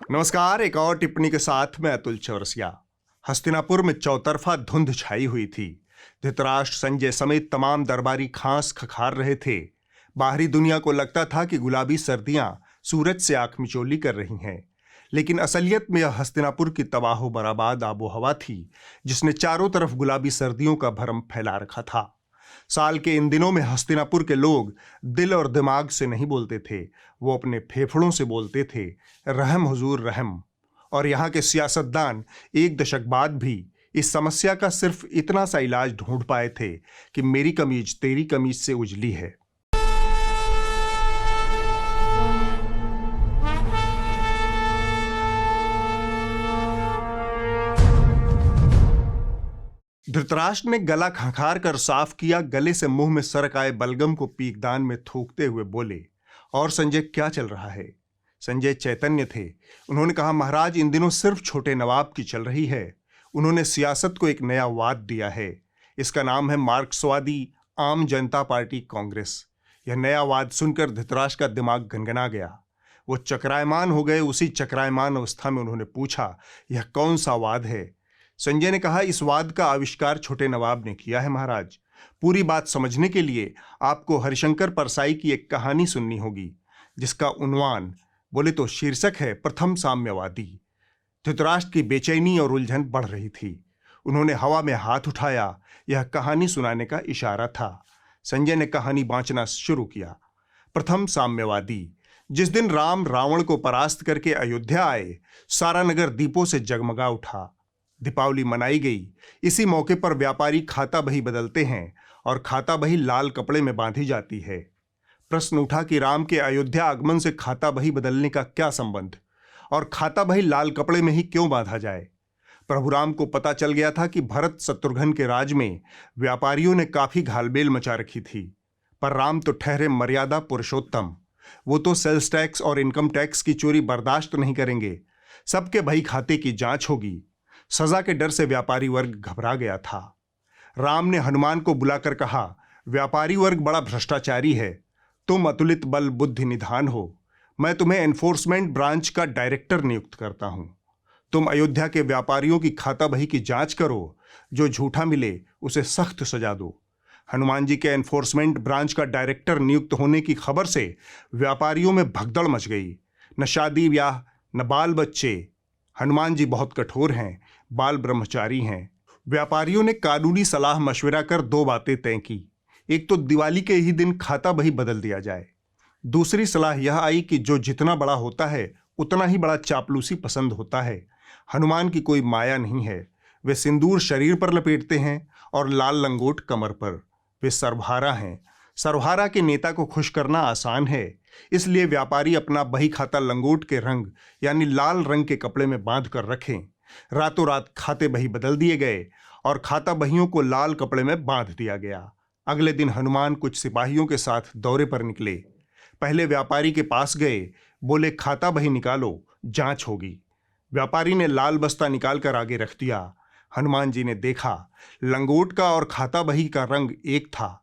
नमस्कार। एक और टिप्पणी के साथ मैं अतुल चौरसिया। हस्तिनापुर में चौतरफा धुंध छाई हुई थी। धृतराष्ट्र संजय समेत तमाम दरबारी खांस खखार रहे थे। बाहरी दुनिया को लगता था कि गुलाबी सर्दियां सूरज से आंख मिचौली कर रही हैं, लेकिन असलियत में यह हस्तिनापुर की तबाह बर्बाद आबो हवा थी, जिसने चारों तरफ गुलाबी सर्दियों का भरम फैला रखा था। साल के इन दिनों में हस्तिनापुर के लोग दिल और दिमाग से नहीं बोलते थे, वो अपने फेफड़ों से बोलते थे, रहम हुजूर रहम। और यहाँ के सियासतदान एक दशक बाद भी इस समस्या का सिर्फ इतना सा इलाज ढूंढ पाए थे कि मेरी कमीज तेरी कमीज से उजली है। धृतराष्ट्र ने गला खंखार कर साफ किया। गले से मुंह में सरक आए बलगम को पीकदान में थूकते हुए बोले, और संजय क्या चल रहा है? संजय चैतन्य थे। उन्होंने कहा, महाराज, इन दिनों सिर्फ छोटे नवाब की चल रही है। उन्होंने सियासत को एक नया वाद दिया है। इसका नाम है मार्क्सवादी आम जनता पार्टी कांग्रेस। यह नया वाद सुनकर धृतराष्ट्र का दिमाग गनगना गया। वो चक्रायमान हो गए। उसी चक्रायमान अवस्था में उन्होंने पूछा, यह कौन सा वाद है? संजय ने कहा, इस वाद का आविष्कार छोटे नवाब ने किया है महाराज। पूरी बात समझने के लिए आपको हरिशंकर परसाई की एक कहानी सुननी होगी, जिसका उन्वान बोले तो शीर्षक है प्रथम साम्यवादी। धृतराष्ट्र की बेचैनी और उलझन बढ़ रही थी। उन्होंने हवा में हाथ उठाया। यह कहानी सुनाने का इशारा था। संजय ने कहानी बांचना शुरू किया। प्रथम साम्यवादी। जिस दिन राम रावण को परास्त करके अयोध्या आए, सारा नगर दीपों से जगमगा उठा। दीपावली मनाई गई। इसी मौके पर व्यापारी खाता बही बदलते हैं और खाता बही लाल कपड़े में बांधी जाती है। प्रश्न उठा कि राम के अयोध्या आगमन से खाता बही बदलने का क्या संबंध, और खाता बही लाल कपड़े में ही क्यों बांधा जाए? प्रभु राम को पता चल गया था कि भरत शत्रुघ्न के राज में व्यापारियों ने काफी घालमेल मचा रखी थी, पर राम तो ठहरे मर्यादा पुरुषोत्तम। वो तो सेल्स टैक्स और इनकम टैक्स की चोरी बर्दाश्त नहीं करेंगे। सबके बही खाते की जांच होगी। सजा के डर से व्यापारी वर्ग घबरा गया था। राम ने हनुमान को बुलाकर कहा, व्यापारी वर्ग बड़ा भ्रष्टाचारी है। तुम अतुलित बल बुद्धि निधान हो। मैं तुम्हें एनफोर्समेंट ब्रांच का डायरेक्टर नियुक्त करता हूं। तुम अयोध्या के व्यापारियों की खाता बही की जांच करो। जो झूठा मिले उसे सख्त सजा दो। हनुमान जी के एनफोर्समेंट ब्रांच का डायरेक्टर नियुक्त होने की खबर से व्यापारियों में भगदड़ मच गई। न शादी ब्याह, न बाल बच्चे। हनुमान जी बहुत कठोर हैं, बाल ब्रह्मचारी हैं। व्यापारियों ने कानूनी सलाह मशविरा कर दो बातें तय की। एक तो दिवाली के ही दिन खाता बही बदल दिया जाए। दूसरी सलाह यह आई कि जो जितना बड़ा होता है उतना ही बड़ा चापलूसी पसंद होता है। हनुमान की कोई माया नहीं है। वे सिंदूर शरीर पर लपेटते हैं और लाल लंगोट कमर पर। वे सर्वहारा हैं। सर्वहारा के नेता को खुश करना आसान है, इसलिए व्यापारी अपना बही खाता लंगोट के रंग यानी लाल रंग के कपड़े में बांध कर रखें। रातों रात खाते बही बदल दिए गए और खाता बहियों को लाल कपड़े में बांध दिया गया। अगले दिन हनुमान कुछ सिपाहियों के साथ दौरे पर निकले। पहले व्यापारी के पास गए, बोले, खाता बही निकालो, जांच होगी। व्यापारी ने लाल बस्ता निकालकर आगे रख दिया। हनुमान जी ने देखा, लंगोट का और खाता बही का रंग एक था।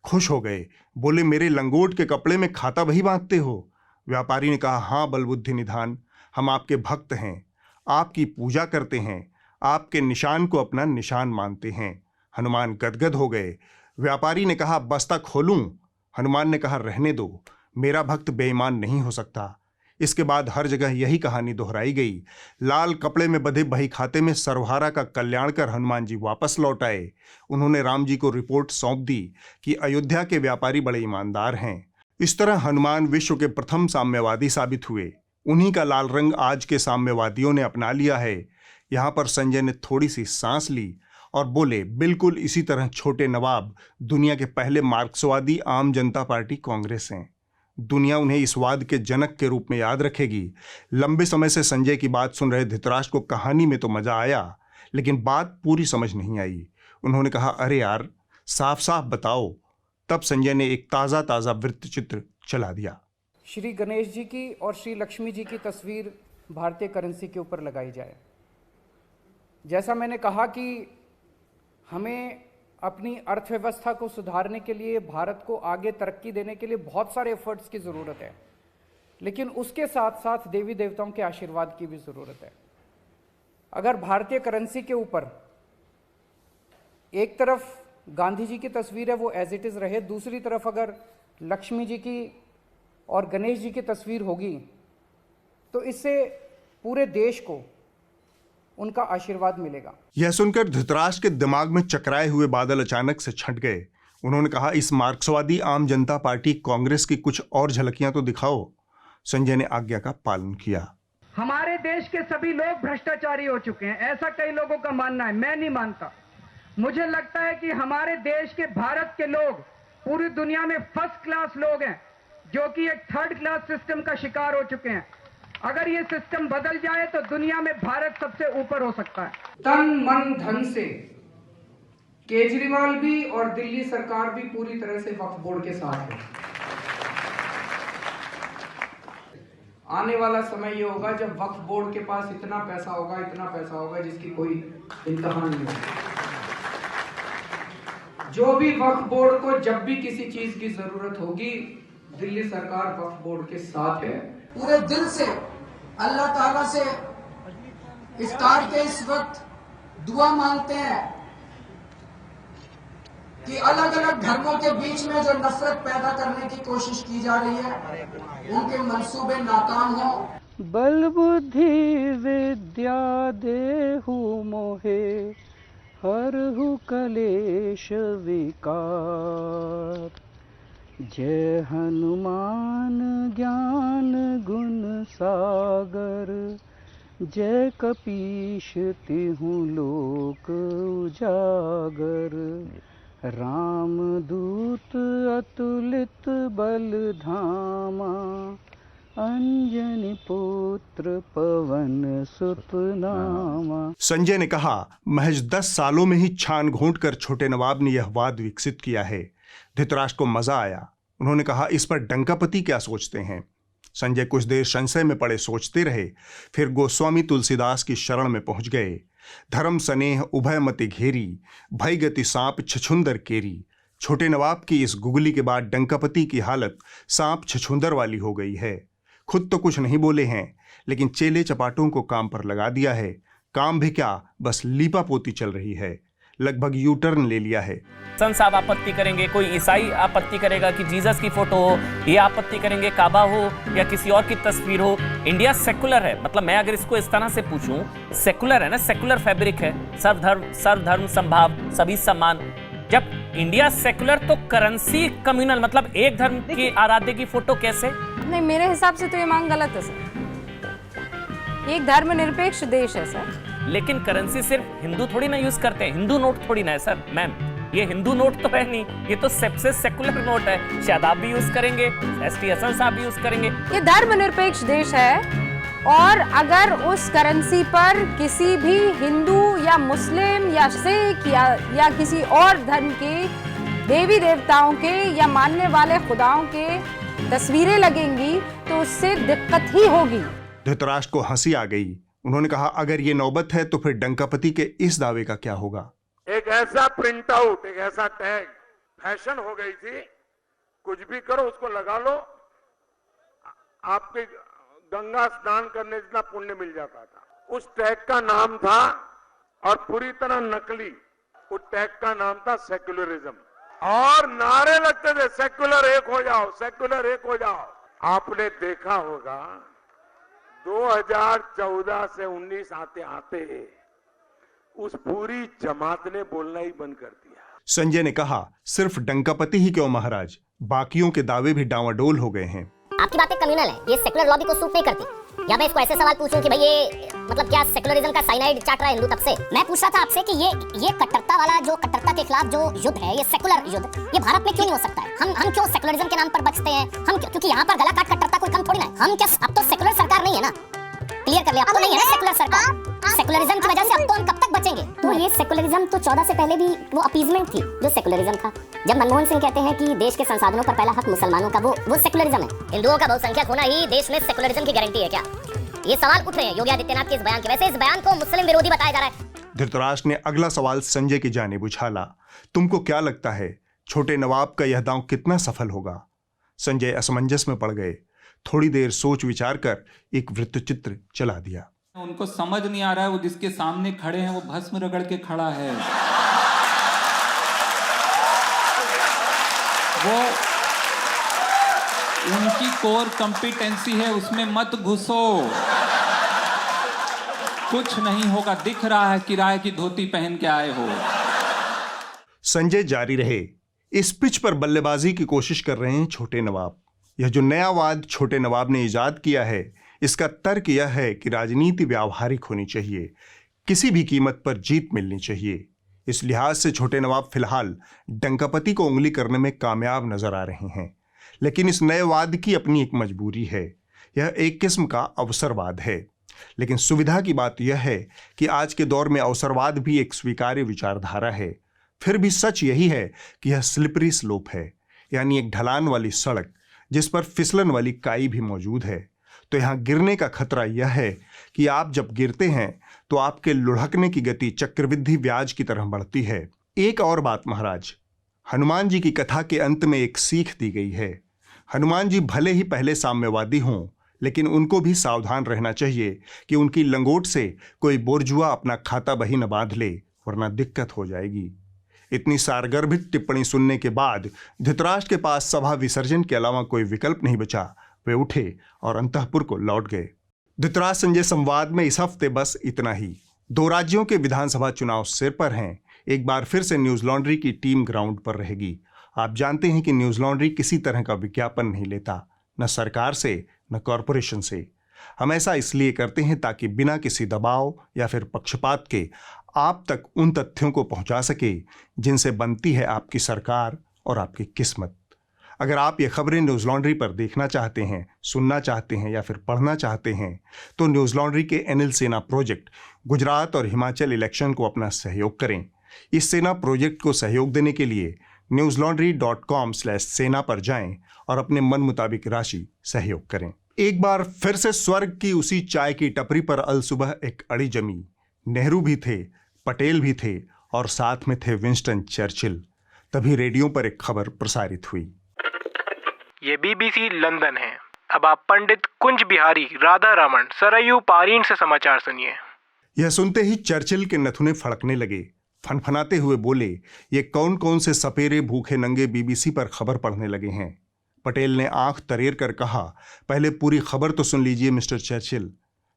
खुश हो गए, बोले, मेरे लंगोट के कपड़े में खाता बही बांधते हो? व्यापारी ने कहा, हाँ बलबुद्धि निधान, हम आपके भक्त हैं, आपकी पूजा करते हैं, आपके निशान को अपना निशान मानते हैं। हनुमान गदगद हो गए। व्यापारी ने कहा, बस्ता खोलूं? हनुमान ने कहा, रहने दो, मेरा भक्त बेईमान नहीं हो सकता। इसके बाद हर जगह यही कहानी दोहराई गई। लाल कपड़े में बंधे बही खाते में सर्वहारा का कल्याण कर हनुमान जी वापस लौट आए। उन्होंने राम जी को रिपोर्ट सौंप दी कि अयोध्या के व्यापारी बड़े ईमानदार हैं। इस तरह हनुमान विश्व के प्रथम साम्यवादी साबित हुए। उन्हीं का लाल रंग आज के साम्यवादियों ने अपना लिया है। यहाँ पर संजय ने थोड़ी सी सांस ली और बोले, बिल्कुल इसी तरह छोटे नवाब दुनिया के पहले मार्क्सवादी आम जनता पार्टी कांग्रेस हैं। दुनिया उन्हें इस वाद के जनक के रूप में याद रखेगी। लंबे समय से संजय की बात सुन रहे धृतराष्ट्र को कहानी में तो मजा आया, लेकिन बात पूरी समझ नहीं आई। उन्होंने कहा, अरे यार, साफ साफ बताओ। तब संजय ने एक ताज़ा ताज़ा वृत्त चित्र चला दिया। श्री गणेश जी की और श्री लक्ष्मी जी की तस्वीर भारतीय करेंसी के ऊपर लगाई जाए। जैसा मैंने कहा कि हमें अपनी अर्थव्यवस्था को सुधारने के लिए, भारत को आगे तरक्की देने के लिए बहुत सारे एफर्ट्स की ज़रूरत है। लेकिन उसके साथ साथ देवी देवताओं के आशीर्वाद की भी ज़रूरत है। अगर भारतीय करेंसी के ऊपर एक तरफ गांधी जी की तस्वीर है वो एज इट इज़ रहे, दूसरी तरफ अगर लक्ष्मी जी की और गणेश जी की तस्वीर होगी तो इससे पूरे देश को उनका आशीर्वाद मिलेगा। यह सुनकर धृतराष्ट्र के दिमाग में चकराए हुए बादल अचानक से छंट गए। उन्होंने कहा, इस मार्क्सवादी आम जनता पार्टी कांग्रेस की कुछ और झलकियां तो दिखाओ। संजय ने आज्ञा का पालन किया। हमारे देश के सभी लोग भ्रष्टाचारी हो चुके हैं, ऐसा कई लोगों का मानना है, मैं नहीं मानता। मुझे लगता है कि हमारे देश के, भारत के लोग पूरी दुनिया में फर्स्ट क्लास लोग हैं, जो कि एक थर्ड क्लास सिस्टम का शिकार हो चुके हैं। अगर ये सिस्टम बदल जाए तो दुनिया में भारत सबसे ऊपर हो सकता है। तन मन धन से केजरीवाल भी और दिल्ली सरकार भी पूरी तरह से वक्फ बोर्ड के साथ है। आने वाला समय ये होगा जब वक्फ बोर्ड के पास इतना पैसा होगा जिसकी कोई इंतहा नहीं होगी। जो भी वक्फ बोर्ड को जब भी किसी चीज की जरूरत होगी, दिल्ली सरकार वक्फ बोर्ड के साथ है। पूरे दिल से अल्लाह ताला से इफ्तार के इस वक्त दुआ मांगते हैं कि अलग अलग धर्मों के बीच में जो नफरत पैदा करने की कोशिश की जा रही है, उनके मंसूबे नाकाम हो। बल बुद्धि विद्या देहु मोहे, हरहु कलेश विकार। जय हनुमान ज्ञान गुण सागर, जय कपीश तिहु लोक उजागर। रामदूत अतुलित बल धामा, अंजनी पुत्र पवन सुत नामा। संजय ने कहा, महज 10 सालों में ही छान घोंट कर छोटे नवाब ने यह वाद विकसित किया है। धृतराष्ट्र को मजा आया। उन्होंने कहा, इस पर डंकापति क्या सोचते हैं। संजय कुछ देर संशय में पड़े सोचते रहे, फिर गोस्वामी तुलसीदास की शरण में पहुंच गए। धर्म स्नेह उभय मति घेरी, भय गति सांप छछुंदर केरी। छोटे नवाब की इस गुगली के बाद डंकापति की हालत सांप छछुंदर वाली हो गई है। खुद तो कुछ नहीं बोले हैं, लेकिन चेले चपाटों को काम पर लगा दिया है। काम भी क्या, बस लीपा पोती चल रही है। लगभग यू टर्न ले लिया है। सन साहब आपत्ति करेंगे, कोई ईसाई आपत्ति करेगा कि जीसस की फोटो हो, ये आपत्ति करेंगे काबा हो या किसी और की तस्वीर हो। इंडिया सेकुलर है, मतलब मैं अगर इसको इस तरह से पूछूं, सेकुलर है ना, सेकुलर फैब्रिक है, सर्वधर्म संभाव, सभी सम्मान। जब इंडिया सेकुलर तो करेंसी कम्युनल, मतलब एक धर्म की आराध्य की फोटो कैसे? नहीं, मेरे हिसाब से तो ये मांग गलत है सर। एक धर्मनिरपेक्ष देश है सर। लेकिन करेंसी सिर्फ हिंदू थोड़ी ना यूज करते हैं, हिंदू नोट थोड़ी ना है सर। मैम, ये हिंदू नोट तो है नहीं, ये तो सबसे सेकुलर नोट है। शायद आप भी यूज करेंगे, एसटी हसन साहब भी यूज करेंगे। ये धर्मनिरपेक्ष देश है, और अगर उस करेंसी पर किसी भी हिंदू या मुस्लिम या सिख या किसी और धर्म के देवी देवताओं के या मानने वाले खुदाओं के तस्वीरें लगेंगी तो उससे दिक्कत ही होगी। धृतराष्ट्र को हंसी आ गई। उन्होंने कहा, अगर ये नौबत है तो फिर डंकापति के इस दावे का क्या होगा। एक ऐसा प्रिंट आउट, एक ऐसा टैग फैशन हो गई थी, कुछ भी करो उसको लगा लो, आपके गंगा स्नान करने जितना पुण्य मिल जाता था। उस टैग का नाम था, और पूरी तरह नकली, उस टैग का नाम था सेक्युलरिज्म। और नारे लगते थे, सेक्युलर एक हो जाओ, सेक्युलर एक हो जाओ। आपने देखा होगा 2014 से 19 आते आते उस पूरी जमात ने बोलना ही बंद कर दिया। संजय ने कहा, सिर्फ डंकापति ही क्यों महाराज, बाकियों के दावे भी डांवाडोल हो गए हैं। आपकी बातें कम्युनल है, ये सेकुलर लॉबी को सूट नहीं करती। या मैं इसको ऐसे सवाल पूछूं कि भाई ये मतलब क्या सेकुलरिज्म का साइनाइड चाट रहा है हिंदू तब से? मैं पूछ रहा था आपसे कि ये कट्टरता वाला, जो कट्टरता के खिलाफ जो युद्ध है, ये सेकुलर युद्ध, ये भारत में क्यों नहीं हो सकता है? हम क्यों सेकुलरिज्म के नाम पर बचते हैं? हम क्योंकि यहाँ पर गला काट कट्टरता कोई कम थोड़ी ना है। हम क्या, अब तो सेकुलर सरकार नहीं है ना, क्लियर कर लिया, अब तो नहीं है ना सेकुलर सरकार। सेकुलरिज्म की वजह से अब तो हम कब तक बचेंगे? तो ये सेकुलरिज्म तो 14 से पहले भी वो अपीजमेंट थी जो सेकुलरिज्म था। जब मनमोहन सिंह कहते हैं कि देश के संसाधनों पर पहला हक मुसलमानों का, वो सेकुलरिज्म है। हिंदुओं का बहुसंख्यक होना ही देश में सेकुलरिज्म की गारंटी है क्या? ये सवाल उठ रहे हैं योगी आदित्यनाथ के इस बयान के। वैसे इस बयान को मुस्लिम विरोधी बताया जा रहा है। धृतराष्ट्र ने अगला सवाल संजय की जानिब उछाला, तुमको क्या लगता है छोटे नवाब का यह दांव कितना सफल होगा? संजय असमंजस में पड़ गए। थोड़ी देर सोच विचार कर एक वृत्तचित्र चला दिया। उनको समझ नहीं आ रहा है वो जिसके सामने खड़े हैं वो भस्म रगड़ के खड़ा है। वो उनकी कोर कंपिटेंसी है, उसमें मत घुसो। कुछ नहीं होगा, दिख रहा है किराए की धोती पहन के आए हो। संजय जारी रहे। इस पिच पर बल्लेबाजी की कोशिश कर रहे हैं छोटे नवाब। यह जो नया वाद छोटे नवाब ने इजाद किया है, इसका तर्क यह है कि राजनीति व्यावहारिक होनी चाहिए, किसी भी कीमत पर जीत मिलनी चाहिए। इस लिहाज से छोटे नवाब फिलहाल डंकापति को उंगली करने में कामयाब नजर आ रहे हैं। लेकिन इस नए वाद की अपनी एक मजबूरी है, यह एक किस्म का अवसरवाद है। लेकिन सुविधा की बात यह है कि आज के दौर में अवसरवाद भी एक स्वीकार्य विचारधारा है। फिर भी सच यही है कि यह स्लिपरी स्लोप है, यानी एक ढलान वाली सड़क जिस पर फिसलन वाली काई भी मौजूद है। तो यहाँ गिरने का खतरा यह है कि आप जब गिरते हैं तो आपके लुढ़कने की गति चक्रवृद्धि ब्याज की तरह बढ़ती है। एक और बात महाराज, हनुमान जी की कथा के अंत में एक सीख दी गई है। हनुमान जी भले ही पहले साम्यवादी हों, लेकिन उनको भी सावधान रहना चाहिए कि उनकी लंगोट से कोई बोरजुआ अपना खाता बही न बांध ले, वरना दिक्कत हो जाएगी। इतनी सारगर्भित टिप्पणी सुनने के बाद धृतराष्ट्र के पास सभा विसर्जन के अलावा कोई विकल्प नहीं बचा। वे उठे और अंतःपुर को लौट गए। धृतराष्ट्र संजय संवाद में इस हफ्ते बस इतना ही। 2 राज्यों के विधानसभा चुनाव सिर पर हैं। एक बार फिर से न्यूज लॉन्ड्री की टीम ग्राउंड पर रहेगी। आप जानते हैं कि न्यूज लॉन्ड्री किसी तरह का विज्ञापन नहीं लेता, न सरकार से न कॉरपोरेशन से। हम ऐसा इसलिए करते हैं ताकि बिना किसी दबाव या फिर पक्षपात के आप तक उन तथ्यों को पहुंचा सके जिनसे बनती है आपकी सरकार और आपकी किस्मत। अगर आप ये खबरें न्यूज लॉन्ड्री पर देखना चाहते हैं, सुनना चाहते हैं या फिर पढ़ना चाहते हैं, तो न्यूज लॉन्ड्री के एनएल सेना प्रोजेक्ट गुजरात और हिमाचल इलेक्शन को अपना सहयोग करें। इस सेना प्रोजेक्ट को सहयोग देने के लिए newslaundry.com/सेना पर जाएं और अपने मन मुताबिक राशि सहयोग करें। एक बार फिर से स्वर्ग की उसी चाय की टपरी पर अल सुबह एक अड़ी जमी। नेहरू भी थे, पटेल भी थे और साथ में थे विंस्टन चर्चिल। तभी रेडियो पर एक खबर प्रसारित हुई। ये बीबीसी लंदन है। अब आप पंडित कुंज बिहारी राधा रमन सरयू पारीन से समाचार सुनिए। यह सुनते ही चर्चिल के नथुने फड़कने लगे। फनफनाते हुए बोले, ये कौन कौन से सपेरे भूखे नंगे बीबीसी पर खबर पढ़ने लगे हैं। पटेल ने आंख तरेर कर कहा, पहले पूरी खबर तो सुन लीजिए मिस्टर चर्चिल।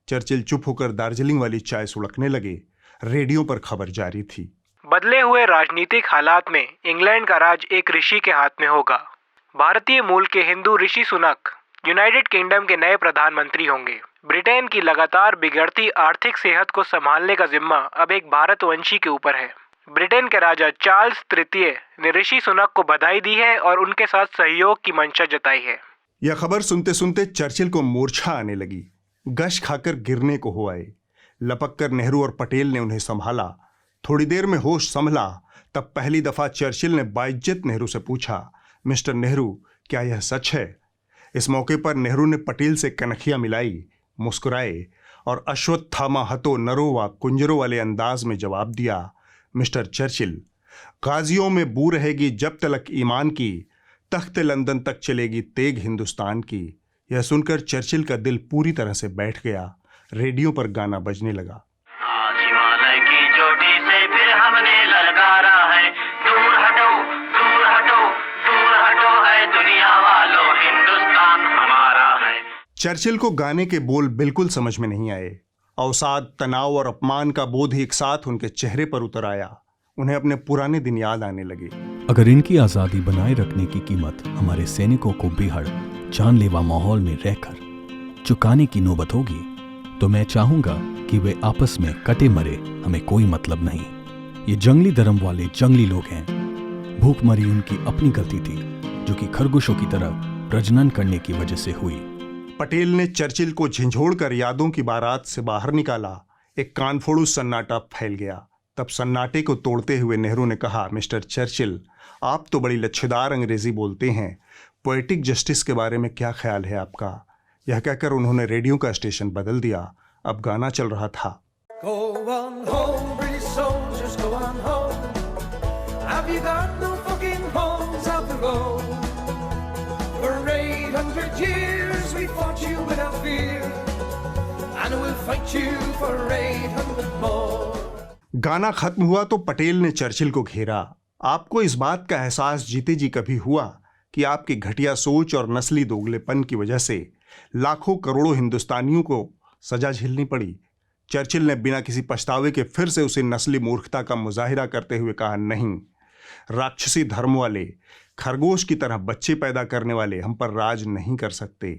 चर्चिल चुप होकर दार्जिलिंग वाली चाय सुड़कने लगे। रेडियो पर खबर जारी थी। बदले हुए राजनीतिक हालात में इंग्लैंड का राज एक ऋषि के हाथ में होगा। भारतीय मूल के हिंदू ऋषि सुनक यूनाइटेड किंगडम के नए प्रधानमंत्री होंगे। ब्रिटेन की लगातार बिगड़ती आर्थिक सेहत को संभालने का जिम्मा अब एक भारतवंशी के ऊपर है। ब्रिटेन के राजा चार्ल्स तृतीय ने ऋषि सुनक को बधाई दी है और उनके साथ सहयोग की मंशा जताई है। यह खबर सुनते सुनते चर्चिल को मूर्छा आने लगी। गश खाकर गिरने को हो आए। लपक कर नेहरू और पटेल ने उन्हें संभाला। थोड़ी देर में होश संभला, तब पहली दफा चर्चिल ने बाइज्जत नेहरू से पूछा, मिस्टर नेहरू, क्या यह सच है? इस मौके पर नेहरू ने पटेल से कनखियां मिलाई, मुस्कुराए और अश्वत्थामा हतो नरो व कुंजरों वाले अंदाज में जवाब दिया, मिस्टर चर्चिल, गाजियों में बू रहेगी जब तलक ईमान की, तख्त लंदन तक चलेगी तेग हिंदुस्तान की। यह सुनकर चर्चिल का दिल पूरी तरह से बैठ गया। रेडियो पर गाना बजने लगा। आज हिमालय की चोटी से फिर हमने ललकारा है, दूर हटो दूर हटो दूर हटो है दुनिया वालों, हिंदुस्तान हमारा है। चर्चिल को गाने के बोल बिल्कुल समझ में नहीं आए। अवसाद, तनाव और अपमान का बोध एक साथ उनके चेहरे पर उतर आया। उन्हें अपने पुराने दिन याद आने लगे। अगर इनकी आजादी बनाए रखने की कीमत हमारे सैनिकों को बेहद जानलेवा माहौल में रहकर चुकाने की नौबत होगी, तो मैं चाहूंगा कि वे आपस में कटे मरे, हमें कोई मतलब नहीं। ये जंगली धर्म वाले जंगली लोग हैं। भूखमरी उनकी अपनी गलती थी, जो कि खरगोशों की तरह प्रजनन करने की वजह से हुई। पटेल ने चर्चिल को झिंझोड़कर यादों की बारात से बाहर निकाला। एक कानफोड़ू सन्नाटा फैल गया। तब सन्नाटे को तोड़ते हुए नेहरू ने कहा, मिस्टर चर्चिल, आप तो बड़ी लच्छेदार अंग्रेजी बोलते हैं। पोएटिक जस्टिस के बारे में क्या ख्याल है आपका? यह कहकर उन्होंने रेडियो का स्टेशन बदल दिया। अब गाना चल रहा था। Go on home, British soldiers, go on home. Have you got no fucking homes out the road? Parade 800 years we fought you without fear, and we'll fight you for 800 more. गाना खत्म हुआ तो पटेल ने चर्चिल को घेरा। आपको इस बात का एहसास जीते जी कभी हुआ कि आपकी घटिया सोच और नस्ली दोगलेपन की वजह से लाखों करोड़ों हिंदुस्तानियों को सजा झेलनी पड़ी? चर्चिल ने बिना किसी पछतावे के फिर से उसे नस्ली मूर्खता का मुजाहिरा करते हुए कहा, नहीं, राक्षसी धर्म वाले, खरगोश की तरह बच्चे पैदा करने वाले हम पर राज नहीं कर सकते।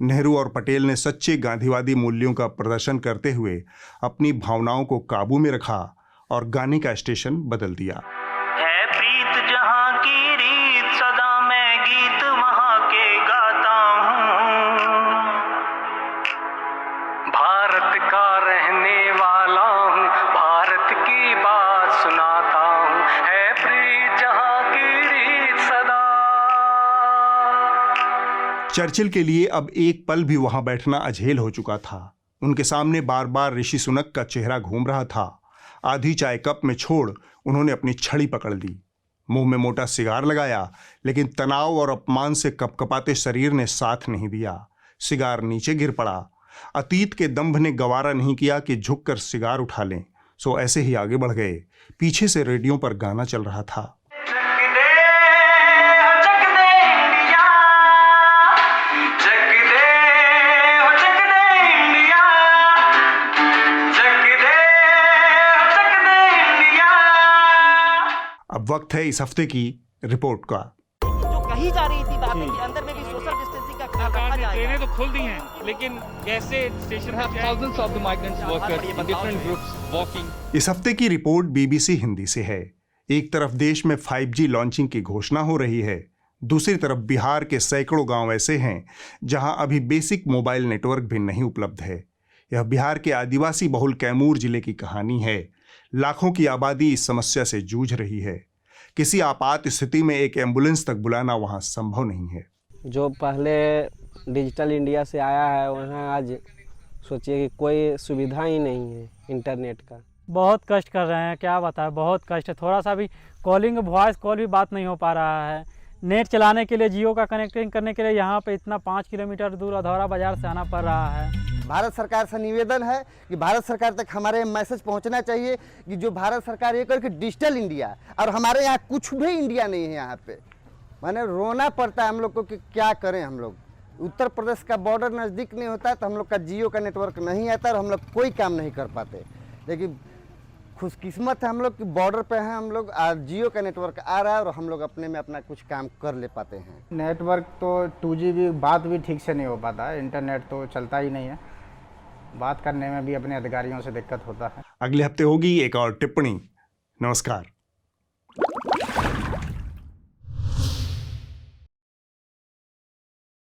नेहरू और पटेल ने सच्चे गांधीवादी मूल्यों का प्रदर्शन करते हुए अपनी भावनाओं को काबू में रखा और गाने का स्टेशन बदल दिया। है प्रीत जहाँ की रीत, सदा मैं गीत वहाँ के गाता हूँ। भारत का रहने वाला हूँ, भारत की बात सुनाता हूँ। है प्रीत जहाँ की रीत सदा। चर्चिल के लिए अब एक पल भी वहां बैठना अझेल हो चुका था। उनके सामने बार बार ऋषि सुनक का चेहरा घूम रहा था। आधी चाय कप में छोड़ उन्होंने अपनी छड़ी पकड़ ली, मुंह में मोटा सिगार लगाया, लेकिन तनाव और अपमान से कपकपाते शरीर ने साथ नहीं दिया। सिगार नीचे गिर पड़ा। अतीत के दंभ ने गवारा नहीं किया कि झुककर सिगार उठा लें, सो ऐसे ही आगे बढ़ गए। पीछे से रेडियो पर गाना चल रहा था। अब वक्त है इस हफ्ते की रिपोर्ट का। जो कही जा रही थी बात कि अंदर में भी सोशल डिस्टेंसिंग का ख्याल रखा जाएगा। ट्रेनें तो खुल दी हैं, लेकिन कैसे स्टेशन पर thousands of the migrants workers in different groups walking। इस हफ्ते की रिपोर्ट बीबीसी हिंदी से है। एक तरफ देश में 5G लॉन्चिंग की घोषणा हो रही है, दूसरी तरफ बिहार के सैकड़ों गांव ऐसे हैं जहां अभी बेसिक मोबाइल नेटवर्क भी नहीं उपलब्ध है। यह बिहार के आदिवासी बहुल कैमूर जिले की कहानी है। लाखों की आबादी इस समस्या से जूझ रही है। किसी आपात स्थिति में एक एम्बुलेंस तक बुलाना वहां संभव नहीं है। जो पहले डिजिटल इंडिया से आया है वहाँ आज सोचिए कि कोई सुविधा ही नहीं है इंटरनेट का। बहुत कष्ट कर रहे हैं, क्या बताएं, बहुत कष्ट है। थोड़ा सा भी कॉलिंग, वॉइस कॉल भी बात नहीं हो पा रहा है। नेट चलाने के लिए, जियो का कनेक्टिंग करने के लिए यहाँ पे इतना 5 किलोमीटर दूर अधौरा बाजार से आना पड़ रहा है। भारत सरकार से निवेदन है कि भारत सरकार तक हमारे मैसेज पहुंचना चाहिए कि जो भारत सरकार ये करके डिजिटल इंडिया, और हमारे यहाँ कुछ भी इंडिया नहीं है। यहाँ पे माने रोना पड़ता है हम लोग को कि क्या करें। हम लोग उत्तर प्रदेश का बॉर्डर नज़दीक नहीं होता तो हम लोग का जियो का नेटवर्क नहीं आता और हम लोग कोई काम नहीं कर पाते। लेकिन खुशकिस्मत है हम लोग कि बॉर्डर पे हैं हम लोग, और जियो का नेटवर्क आ रहा है और हम लोग अपने में अपना कुछ काम कर ले पाते हैं। नेटवर्क तो 2G भी बात भी ठीक से नहीं हो पाता है, इंटरनेट तो चलता ही नहीं है। बात करने में भी अपने अधिकारियों से दिक्कत होता है। अगले हफ्ते होगी एक और टिप्पणी। नमस्कार।